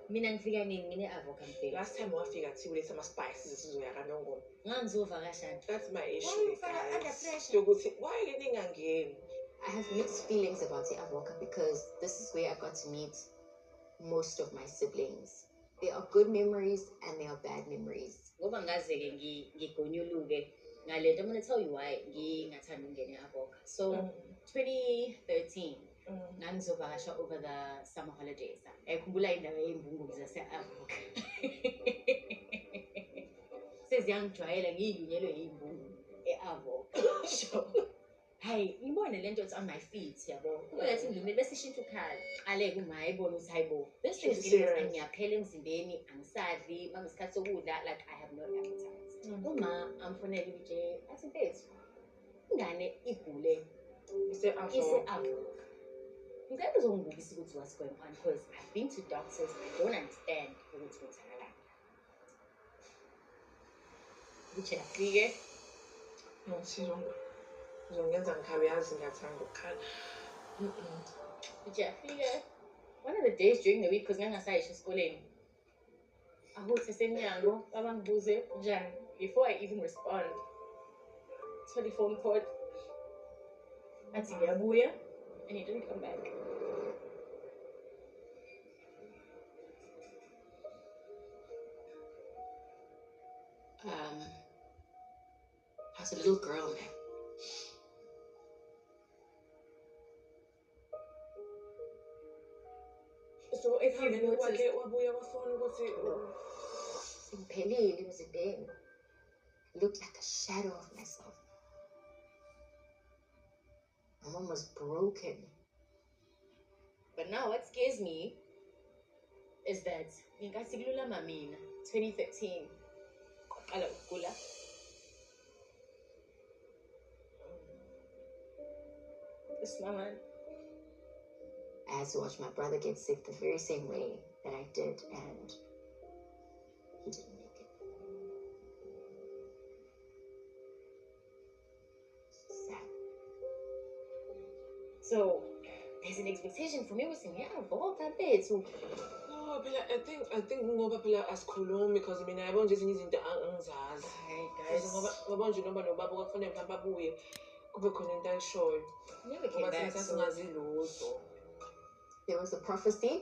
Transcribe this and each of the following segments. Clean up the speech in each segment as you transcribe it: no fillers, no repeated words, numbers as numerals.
Mina ngifika nini ngine-avocado base. Last time wafika kuthiwa uletha ama-spices sizoya kaNongoma. Ngangizovakashana. That's my issue, guys. Why ningangeni? I have mixed feelings about the avocado because this is where I got to meet most of my siblings. There are good memories and there are bad memories. Ngoba ngazeke ngigonyuluke ngalento. I'm going to tell you why ngingathanda ukungena e-avocado. So 2013 ngangizovakasha over the summer holidays. Ayikhumbula indawo yey'mbungu zase-Avoca. Seziyangijwayela ngiyilunyelwe yey'mbungu e-Avoca. Sure. Hayi, ngibone lento it's on my feet, yabo. Kube ngathi ngilumile bese ishintsha ukhala. Qale kuma ayibona ukuthi hayibo. This thing is ngiyaphela emzimbeni, angisadli, mangesikhathi sokudla like I have no appetite. Uma amfonela nje athi mfethu. Ingane igule ise-Avoca. Ngeke uzongibukisa ukuthi what's going on because I've been to doctors, I don't understand ukuthi kwenzakalani. Kuthi afike No, uzongenza ngikhabe yazi ngiyathanda ukukhala. Kuthi afike one of the days during the week because ngangasayisho esikoleni. Ahuthi esemnyango abangibuze njani before I even respond. Telephone call. Athi ngiyabuya and he didn't come back. I was a little girl, man. So if you noticed wabuya wafona ukuthi Singiphelile emzimbeni. Looked like a shadow of myself. My mom was broken. But now what scares me is that ngingathi kululama mina 2013 qala ukugula. This moment I had to watch my brother get sick the very same way that I did, and he didn't make it. Sad. So there's an expectation for me ukuthi ngiyavoka bethu. no, phela I think ngoba phela asikhulumi because mina yabona nje ezinye izinto angizazi. Hayi guys, ngoba nje noma nobaba kwakufanele mhlawumbe abuye kube khona into ayishoyo. never came Ngoba back. thina So sasingazi lutho. There was a prophecy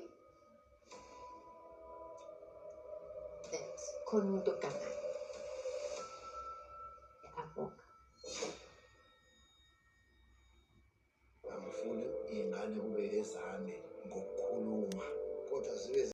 that khona umuntu oganayo.